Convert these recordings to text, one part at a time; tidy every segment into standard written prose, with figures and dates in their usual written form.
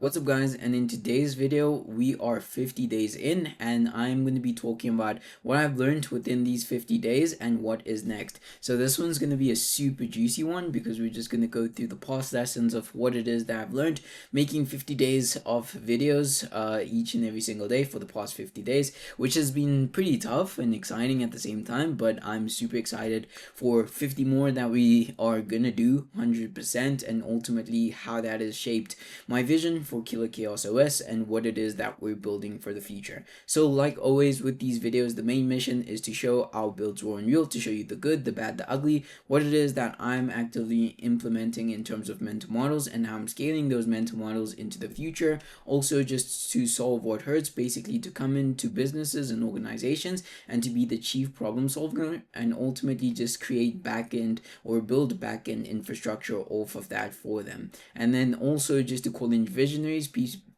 What's up guys, and in today's video we are 50 days in and I'm going to be talking about what I've learned within these 50 days and what is next. So this one's going to be a super juicy one because we're just going to go through the past lessons of what it is that I've learned making 50 days of videos each and every single day for the past 50 days, which has been pretty tough and exciting at the same time, but I'm super excited for 50 more that we are going to do 100% and ultimately how that has shaped my vision for Killer Chaos OS and what it is that we're building for the future. So like always with these videos, the main mission is to show our builds raw and real, to show you the good, the bad, the ugly, what it is that I'm actively implementing in terms of mental models and how I'm scaling those mental models into the future. Also just to solve what hurts, basically to come into businesses and organizations and to be the chief problem solver and ultimately just create backend or build backend infrastructure off of that for them. And then also just to call in visionaries,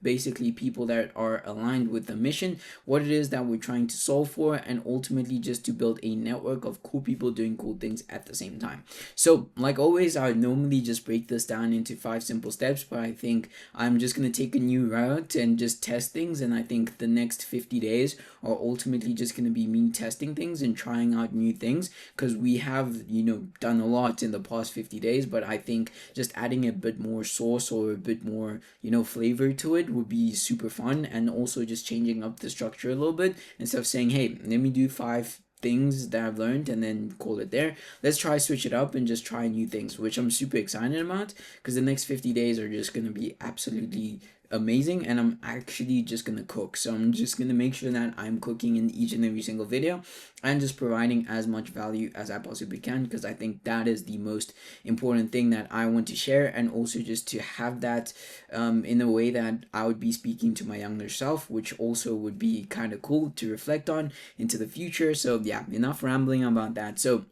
basically people that are aligned with the mission, what it is that we're trying to solve for, and ultimately just to build a network of cool people doing cool things at the same time. So like always, I would normally just break this down into 5 simple steps, but I think I'm just going to take a new route and just test things. And I think the next 50 days are ultimately just going to be me testing things and trying out new things, because we have done a lot in the past 50 days, but I think just adding a bit more sauce or a bit more flavor to it would be super fun. And also just changing up the structure a little bit, instead of saying, hey, let me do 5 things that I've learned and then call it there. Let's try switch it up and just try new things, which I'm super excited about, because the next 50 days are just going to be absolutely amazing. And I'm actually just gonna cook, so I'm just gonna make sure that I'm cooking in each and every single video and just providing as much value as I possibly can, because I think that is the most important thing that I want to share. And also just to have that in a way that I would be speaking to my younger self, which also would be kind of cool to reflect on into the future. So yeah, enough rambling about that. So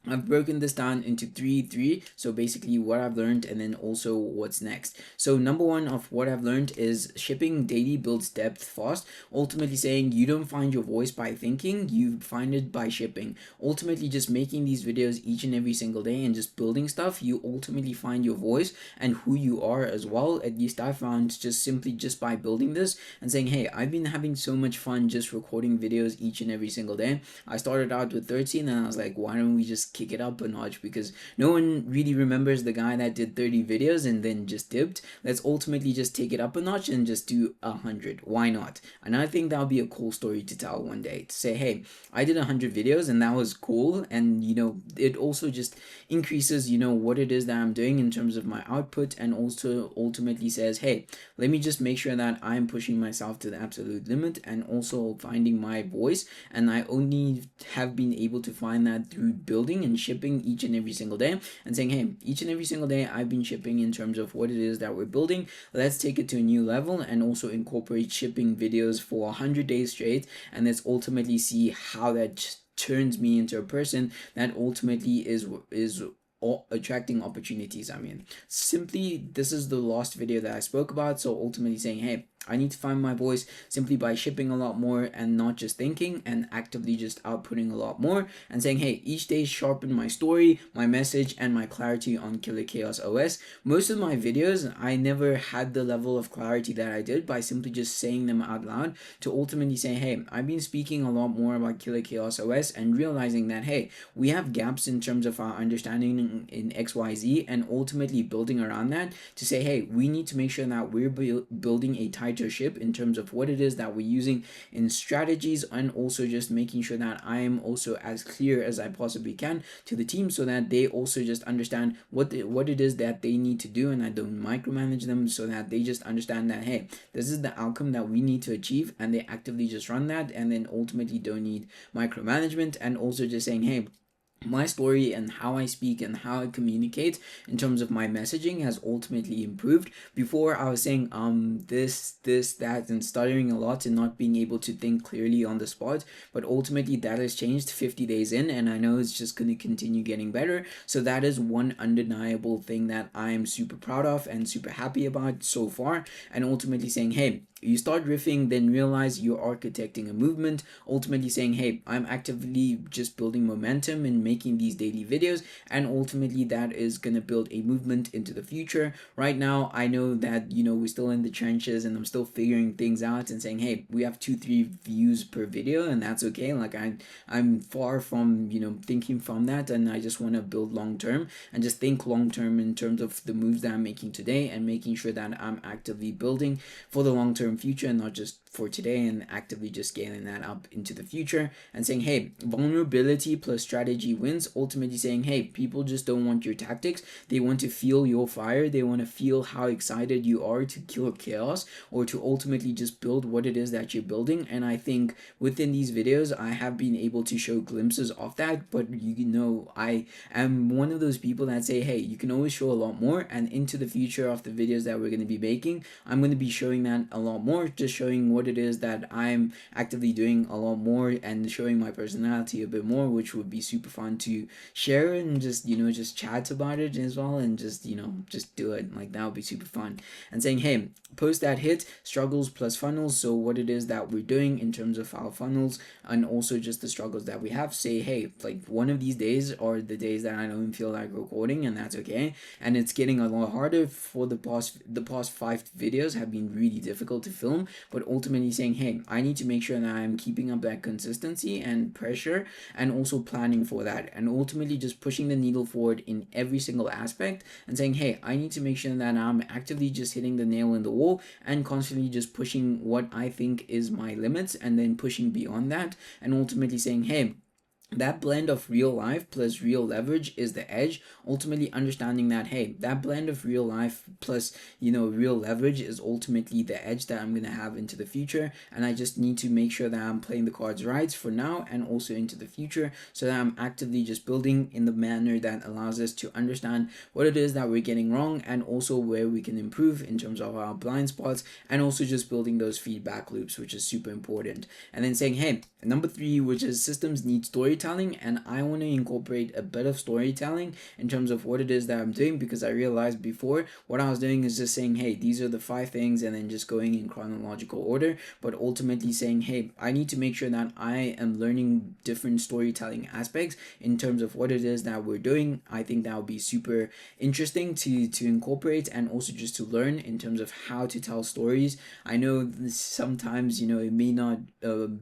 I've broken this down into three. So basically what I've learned and then also what's next. So number one of what I've learned is shipping daily builds depth fast. Ultimately saying you don't find your voice by thinking, you find it by shipping. Ultimately just making these videos each and every single day and just building stuff, you ultimately find your voice and who you are as well. At least I found just simply just by building this and saying, hey, I've been having so much fun just recording videos each and every single day. I started out with 13 and I was like, why don't we just kick it up a notch, because no one really remembers the guy that did 30 videos and then just dipped. Let's ultimately just take it up a notch and just do 100. Why not? And I think that'll be a cool story to tell one day, to say, hey, I did 100 videos and that was cool. And it also just increases what it is that I'm doing in terms of my output, and also ultimately says, hey, let me just make sure that I'm pushing myself to the absolute limit and also finding my voice. And I only have been able to find that through building and shipping each and every single day, and saying, hey, each and every single day I've been shipping in terms of what it is that we're building. Let's take it to a new level and also incorporate shipping videos for 100 days straight, and let's ultimately see how that turns me into a person that ultimately is attracting opportunities. I mean, simply this is the last video that I spoke about. So ultimately saying, hey, I need to find my voice simply by shipping a lot more and not just thinking, and actively just outputting a lot more and saying, hey, each day sharpen my story, my message, and my clarity on Killer Chaos OS. Most of my videos, I never had the level of clarity that I did by simply just saying them out loud, to ultimately say, hey, I've been speaking a lot more about Killer Chaos OS and realizing that, hey, we have gaps in terms of our understanding in XYZ, and ultimately building around that to say, hey, we need to make sure that we're building a tighter ship in terms of what it is that we're using in strategies, and also just making sure that I am also as clear as I possibly can to the team, so that they also just understand what it is that they need to do, and I don't micromanage them, so that they just understand that, hey, this is the outcome that we need to achieve, and they actively just run that, and then ultimately don't need micromanagement. And also just saying, hey, my story and how I speak and how I communicate in terms of my messaging has ultimately improved. Before I was saying this that and stuttering a lot and not being able to think clearly on the spot, but ultimately that has changed 50 days in, and I know it's just going to continue getting better. So that is one undeniable thing that I am super proud of and super happy about so far. And ultimately saying, hey, you start riffing, then realize you're architecting a movement, ultimately saying, hey, I'm actively just building momentum and making these daily videos, and ultimately that is going to build a movement into the future. Right now I know that we're still in the trenches and I'm still figuring things out and saying, hey, we have 2-3 views per video, and that's okay. Like I'm far from thinking from that, and I just want to build long term and just think long term in terms of the moves that I'm making today, and making sure that I'm actively building for the long term future and not just for today, and actively just scaling that up into the future and saying, hey, vulnerability plus strategy wins. Ultimately saying, hey, people just don't want your tactics, they want to feel your fire, they want to feel how excited you are to kill chaos or to ultimately just build what it is that you're building. And I think within these videos I have been able to show glimpses of that, but I am one of those people that say, hey, you can always show a lot more, and into the future of the videos that we're going to be making, I'm going to be showing that a lot more, just showing what it is that I'm actively doing a lot more and showing my personality a bit more, which would be super fun to share and just just chat about it as well, and just just do it. Like, that would be super fun. And saying, hey, post that hit struggles plus funnels, so what it is that we're doing in terms of our funnels, and also just the struggles that we have. Say, hey, like, one of these days are the days that I don't feel like recording, and that's okay. And it's getting a lot harder. For the past 5 videos have been really difficult to film, but ultimately saying, hey, I need to make sure that I'm keeping up that consistency and pressure, and also planning for that, and ultimately just pushing the needle forward in every single aspect, and saying, hey, I need to make sure that I'm actively just hitting the nail in the wall and constantly just pushing what I think is my limits, and then pushing beyond that, and ultimately saying, hey, that blend of real life plus real leverage is the edge. Ultimately understanding that, hey, that blend of real life plus real leverage is ultimately the edge that I'm gonna have into the future, and I just need to make sure that I'm playing the cards right for now and also into the future, so that I'm actively just building in the manner that allows us to understand what it is that we're getting wrong, and also where we can improve in terms of our blind spots, and also just building those feedback loops, which is super important. And then saying, hey, number 3, which is systems need storytelling, and I want to incorporate a bit of storytelling in terms of what it is that I'm doing, because I realized before what I was doing is just saying, hey, these are the 5 things, and then just going in chronological order, but ultimately saying, hey, I need to make sure that I am learning different storytelling aspects in terms of what it is that we're doing. I think that would be super interesting to incorporate, and also just to learn in terms of how to tell stories. I know sometimes it may not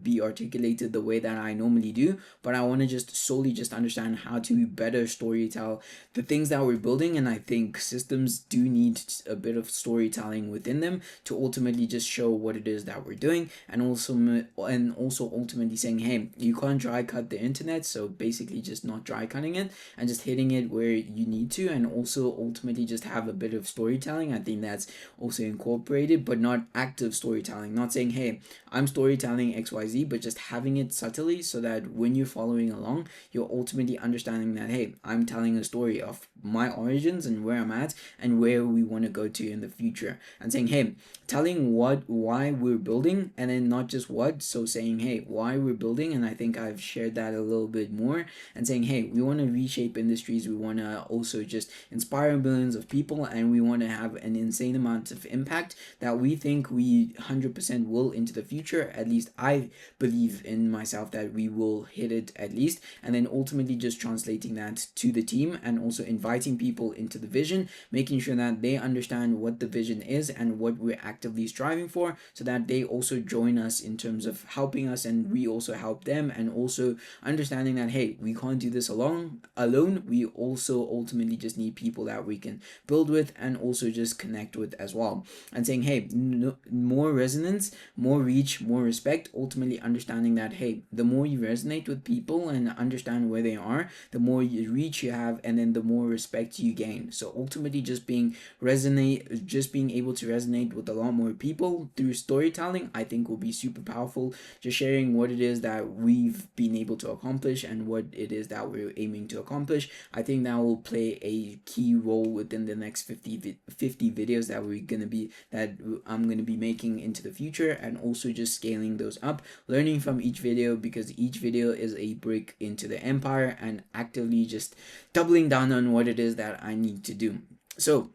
be articulated the way that I normally do, but I want to just solely just understand how to better storytell the things that we're building. And I think systems do need a bit of storytelling within them to ultimately just show what it is that we're doing, and also ultimately saying, hey, you can't dry cut the internet, so basically just not dry cutting it and just hitting it where you need to, and also ultimately just have a bit of storytelling. I think that's also incorporated, but not active storytelling, not saying, hey, I'm storytelling XYZ, but just having it subtly, so that when you're following along, you're ultimately understanding that, hey, I'm telling a story of my origins and where I'm at and where we want to go to in the future, and saying, hey, telling why we're building, and then not just what, so saying, hey, why we're building. And I think I've shared that a little bit more, and saying, hey, we want to reshape industries, we want to also just inspire millions of people, and we want to have an insane amount of impact that we think we 100% will into the future. At least I believe in myself that we will hit it at least, and then ultimately just translating that to the team, and also inviting people into the vision, making sure that they understand what the vision is and what we're actively striving for, so that they also join us in terms of helping us, and we also help them, and also understanding that, hey, we can't do this alone. We also ultimately just need people that we can build with and also just connect with as well, and saying, hey, more resonance, more reach, more respect. Ultimately understanding that, hey, the more you resonate with people and understand where they are, the more reach you have, and then the more respect you gain. So ultimately just being able to resonate with a lot more people through storytelling, I think will be super powerful. Just sharing what it is that we've been able to accomplish and what it is that we're aiming to accomplish, I think that will play a key role within the next 50 videos that I'm gonna be making into the future, and also just scaling those up, learning from each video, because each video is a brick into the empire, and actively just doubling down on what it is that I need to do. So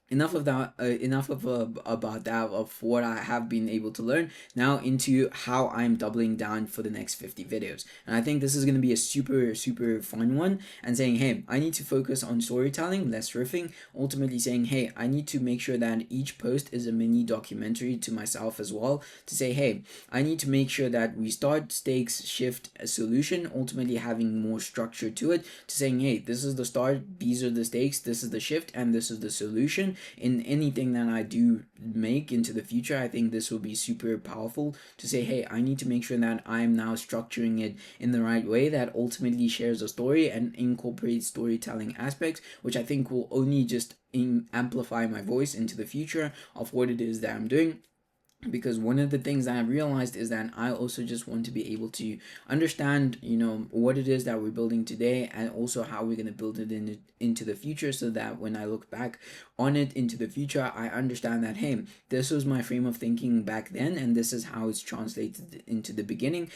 enough of that, enough of about that, of what I have been able to learn. Now into how I'm doubling down for the next 50 videos, and I think this is going to be a super fun one, and saying, hey, I need to focus on storytelling, less riffing. Ultimately saying, hey, I need to make sure that each post is a mini documentary to myself as well, to say, hey, I need to make sure that we start, stakes, shift, a solution, ultimately having more structure to it, to saying, hey, this is the start, these are the stakes, this is the shift, and this is the solution. In anything that I do make into the future, I think this will be super powerful, to say, hey, I need to make sure that I'm now structuring it in the right way that ultimately shares a story and incorporates storytelling aspects, which I think will only just amplify my voice into the future of what it is that I'm doing. Because one of the things that I realized is that I also just want to be able to understand, what it is that we're building today, and also how we're going to build it into the future, so that when I look back on it into the future, I understand that, hey, this was my frame of thinking back then, and this is how it's translated into the beginning,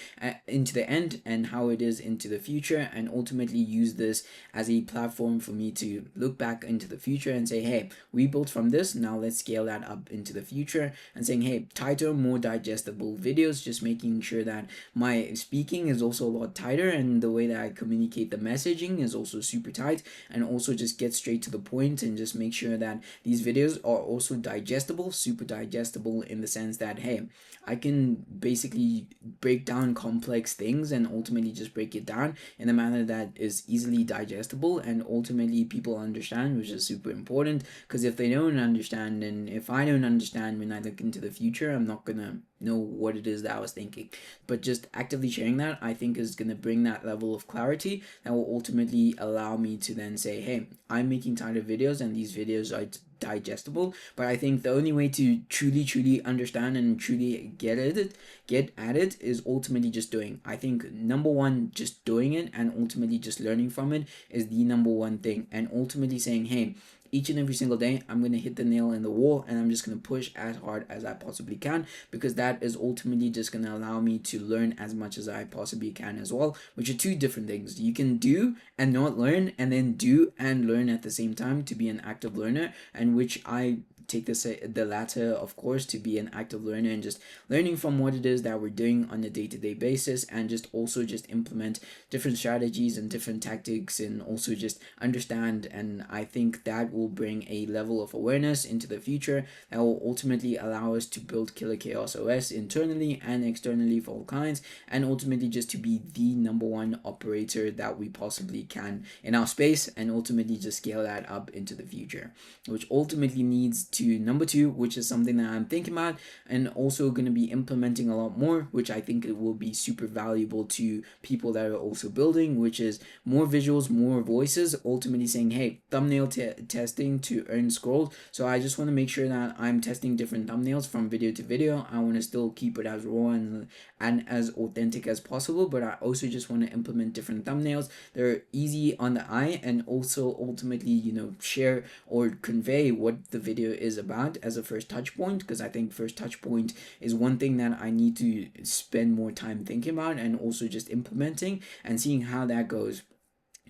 into the end, and how it is into the future, and ultimately use this as a platform for me to look back into the future and say, hey, we built from this, now let's scale that up into the future, and saying, hey, tighter, more digestible videos, just making sure that my speaking is also a lot tighter, and the way that I communicate the messaging is also super tight, and also just get straight to the point, and just make sure that these videos are also digestible, super digestible, in the sense that, hey, I can basically break down complex things and ultimately just break it down in a manner that is easily digestible and ultimately people understand, which is super important. Because if they don't understand, and if I don't understand when I look into the future, I'm not gonna know what it is that I was thinking. But just actively sharing that, I think, is gonna bring that level of clarity that will ultimately allow me to then say, hey, I'm making tighter videos, and these videos are digestible. But I think the only way to truly understand and truly get at it is ultimately just doing. I think number one, just doing it and ultimately just learning from it is the number one thing, and ultimately saying, hey, each and every single day I'm going to hit the nail in the wall, and I'm just going to push as hard as I possibly can, because that is ultimately just going to allow me to learn as much as I possibly can as well, which are two different things. You can do and not learn, and then do and learn at the same time to be an active learner, and which I take the latter, of course, to be an active learner, and just learning from what it is that we're doing on a day-to-day basis, and just also just implement different strategies and different tactics, and also just understand. And I think that will bring a level of awareness into the future that will ultimately allow us to build Killer Chaos OS internally and externally for all clients, and ultimately just to be the number one operator that we possibly can in our space, and ultimately just scale that up into the future, which ultimately leads to number two, which is something that I'm thinking about and also going to be implementing a lot more, which I think it will be super valuable to people that are also building, which is more visuals, more voices, ultimately saying, hey, thumbnail testing to earn scrolls. So I just want to make sure that I'm testing different thumbnails from video to video. I want to still keep it as raw and as authentic as possible, but I also just want to implement different thumbnails. They're easy on the eye, and also ultimately, share or convey what the video is about as a first touch point, because I think first touch point is one thing that I need to spend more time thinking about, and also just implementing and seeing how that goes.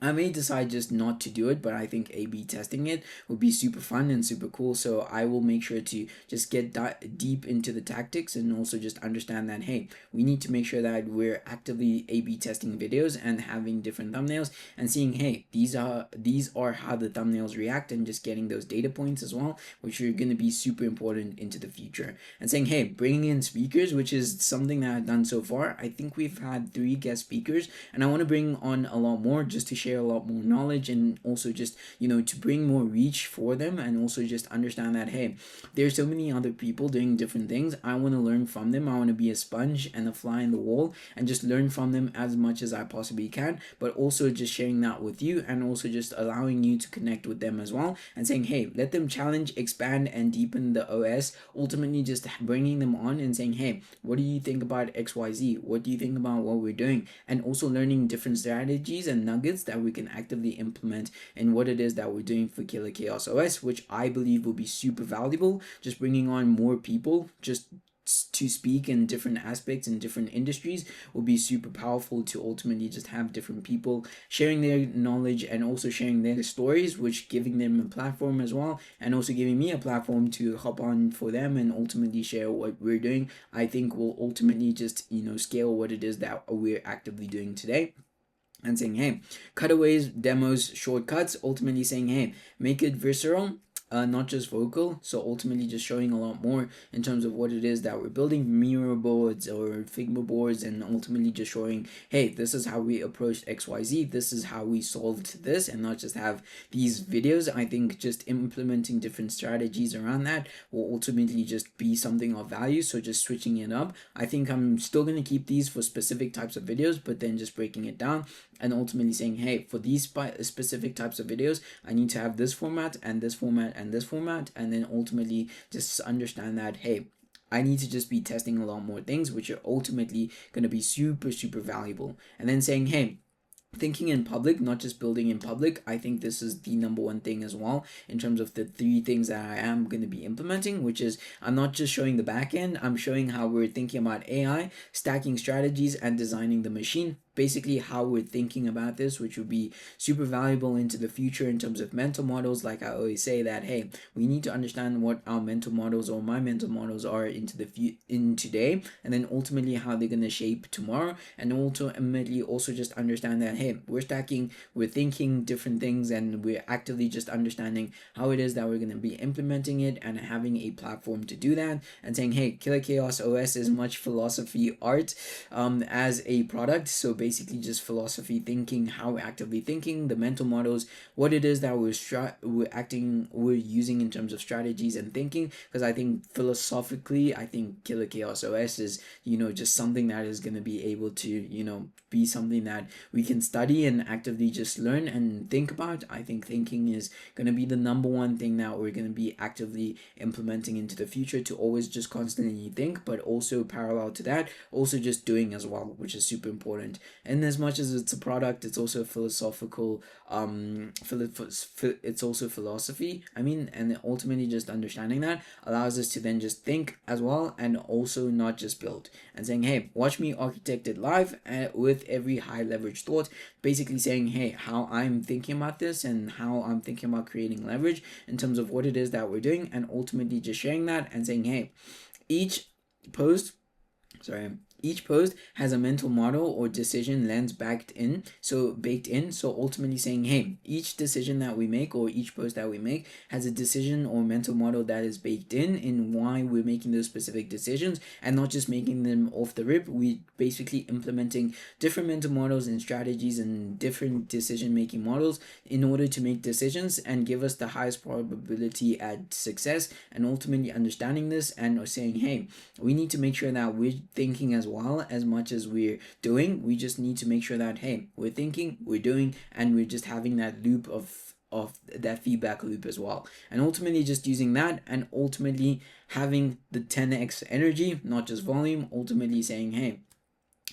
I may decide just not to do it, but I think A/B testing it would be super fun and super cool. So I will make sure to just get deep into the tactics, and also just understand that, hey, we need to make sure that we're actively A/B testing videos and having different thumbnails, and seeing, hey, these are how the thumbnails react, and just getting those data points as well, which are going to be super important into the future. And saying, hey, bringing in speakers, which is something that I've done so far. I think we've had 3 guest speakers, and I want to bring on a lot more just to share a lot more knowledge, and also just to bring more reach for them, and also just understand that, hey, there's so many other people doing different things. I want to learn from them. I want to be a sponge and a fly in the wall, and just learn from them as much as I possibly can, but also just sharing that with you, and also just allowing you to connect with them as well, and saying, hey, let them challenge, expand, and deepen the OS, ultimately just bringing them on and saying, hey, what do you think about XYZ? What do you think about what we're doing? And also learning different strategies and nuggets that we can actively implement in what it is that we're doing for Killer Chaos OS, which I believe will be super valuable. Just bringing on more people, just to speak in different aspects in different industries will be super powerful to ultimately just have different people sharing their knowledge and also sharing their stories, which giving them a platform as well, and also giving me a platform to hop on for them and ultimately share what we're doing. I think will ultimately just scale what it is that we're actively doing today. And saying, hey, cutaways, demos, shortcuts, ultimately saying, hey, make it visceral, not just vocal. So ultimately just showing a lot more in terms of what it is that we're building, Miro boards or Figma boards, and ultimately just showing, hey, this is how we approached XYZ, this is how we solved this, and not just have these videos. I think just implementing different strategies around that will ultimately just be something of value. So just switching it up. I think I'm still going to keep these for specific types of videos, but then just breaking it down and ultimately saying, hey, for these specific types of videos, I need to have this format and this format and this format, and then ultimately just understand that, hey, I need to just be testing a lot more things, which are ultimately going to be super, super valuable. And then saying, hey, thinking in public, not just building in public. I think this is the number one thing as well in terms of the 3 things that I am going to be implementing, which is I'm not just showing the back end, I'm showing how we're thinking about AI, stacking strategies, and designing the machine. Basically how we're thinking about this, which will be super valuable into the future in terms of mental models. Like I always say that, hey, we need to understand what our mental models or my mental models are in today, and then ultimately how they're going to shape tomorrow, and ultimately also just understand that, hey, we're thinking different things, and we're actively just understanding how it is that we're going to be implementing it and having a platform to do that, and saying, hey, Killer Chaos OS is much philosophy art as a product. So basically just philosophy thinking, how we're actively thinking, the mental models, what it is that we're using in terms of strategies and thinking. Because I think philosophically, I think Killer Chaos OS is just something that is going to be able to be something that we can study and actively just learn and think about. I think thinking is going to be the number one thing that we're going to be actively implementing into the future, to always just constantly think, but also parallel to that, also just doing as well, which is super important. And as much as it's a product, it's also philosophical, it's also philosophy, and ultimately just understanding that allows us to then just think as well, and also not just build. And saying, hey, watch me architect it live with every high leverage thought, basically saying, hey, how I'm thinking about this and how I'm thinking about creating leverage in terms of what it is that we're doing, and ultimately just sharing that and saying, hey, each post has a mental model or decision lens baked in. So ultimately saying, hey, each decision that we make or each post that we make has a decision or mental model that is baked in why we're making those specific decisions, and not just making them off the rip. We basically implementing different mental models and strategies and different decision making models in order to make decisions and give us the highest probability at success, and ultimately understanding this and saying, hey, we need to make sure that we're thinking as well as much as we're doing. We just need to make sure that, hey, we're thinking, we're doing, and we're just having that loop of that feedback loop as well, and ultimately just using that, and ultimately having the 10x energy, not just volume. Ultimately saying, hey,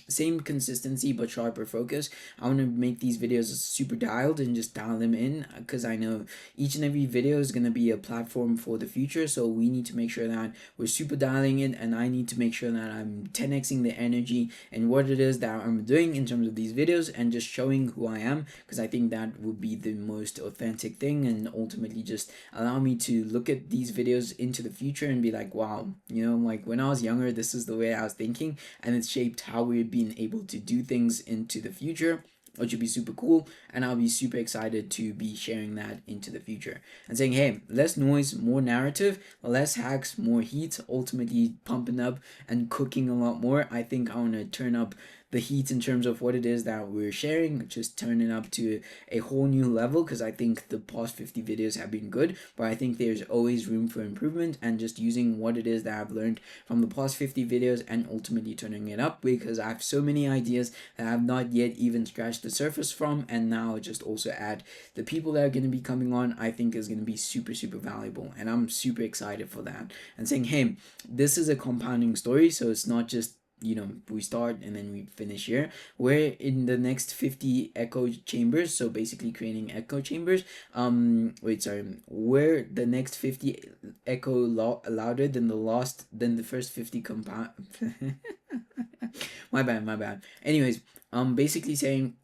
same consistency but sharper focus. I want to make these videos super dialed and just dial them in, because I know each and every video is going to be a platform for the future. So we need to make sure that we're super dialing it, and I need to make sure that I'm 10xing the energy and what it is that I'm doing in terms of these videos, and just showing who I am, because I think that would be the most authentic thing, and ultimately just allow me to look at these videos into the future and be like, wow, like when I was younger, this is the way I was thinking, and it's shaped how we'd be able to do things into the future, which would be super cool. And I'll be super excited to be sharing that into the future, and saying, hey, less noise, more narrative, less hacks, more heat, ultimately pumping up and cooking a lot more. I think I want to turn up the heat in terms of what it is that we're sharing, just turn it up to a whole new level, because I think the past 50 videos have been good, but I think there's always room for improvement, and just using what it is that I've learned from the past 50 videos and ultimately turning it up, because I have so many ideas that I have not yet even scratched the surface from, and now just also add the people that are going to be coming on, I think is going to be super, super valuable, and I'm super excited for that. And saying, hey, this is a compounding story, so it's not just we start and then we finish here. We're in the next 50 echo chambers, so basically creating echo chambers. Wait, sorry. We're the next 50 echo louder than the first 50 compound. My bad. Anyways, basically saying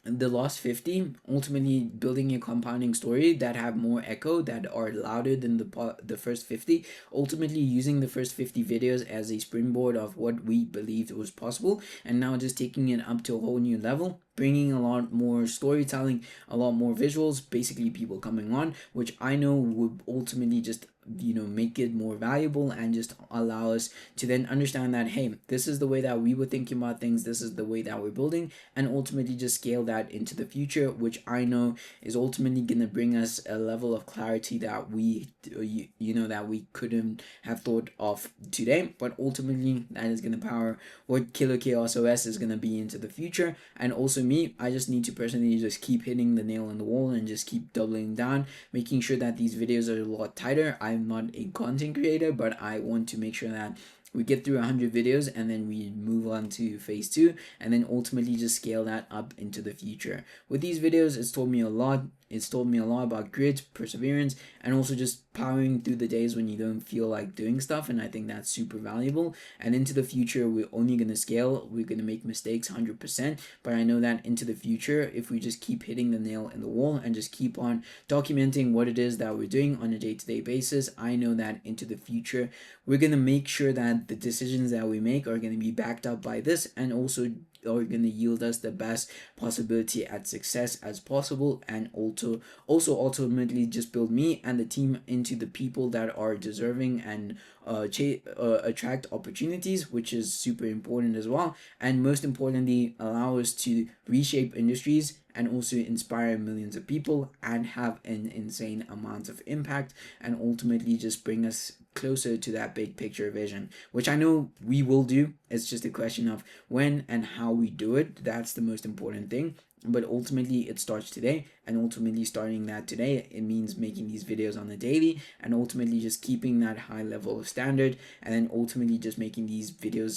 the last 50, ultimately building a compounding story that have more echo, that are louder than the first 50, ultimately using the first 50 videos as a springboard of what we believed was possible, and now just taking it up to a whole new level, bringing a lot more storytelling, a lot more visuals, basically people coming on, which I know would ultimately just make it more valuable and just allow us to then understand that, hey, this is the way that we were thinking about things, this is the way that we're building, and ultimately just scale that into the future, which I know is ultimately going to bring us a level of clarity that we that we couldn't have thought of today, but ultimately that is going to power what Killer Chaos OS is going to be into the future. And also me, I just need to personally just keep hitting the nail on the wall and just keep doubling down, making sure that these videos are a lot tighter. I'm not a content creator, but I want to make sure that we get through 100 videos and then we move on to phase 2, and then ultimately just scale that up into the future. With these videos, it's taught me a lot. It's told me a lot about grit, perseverance, and also just powering through the days when you don't feel like doing stuff, and I think that's super valuable. And into the future, we're only going to scale. We're going to make mistakes 100%, but I know that into the future, if we just keep hitting the nail in the wall and just keep on documenting what it is that we're doing on a day-to-day basis, I know that into the future, we're going to make sure that the decisions that we make are going to be backed up by this, and also are going to yield us the best possibility at success as possible, and also ultimately just build me and the team into the people that are deserving and attract opportunities, which is super important as well, and most importantly allow us to reshape industries and also inspire millions of people and have an insane amount of impact, and ultimately just bring us closer to that big picture vision, which I know we will do. It's just a question of when and how we do it. That's the most important thing. But ultimately it starts today, and ultimately starting that today, it means making these videos on the daily, and ultimately just keeping that high level of standard, and then ultimately just making these videos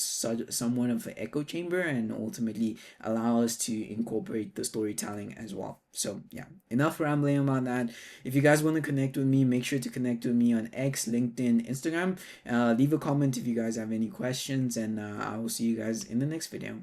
somewhat of an echo chamber, and ultimately allow us to incorporate the storytelling as well. So yeah, enough rambling about that. If you guys want to connect with me, make sure to connect with me on X, LinkedIn, Instagram. Leave a comment if you guys have any questions, and I will see you guys in the next video.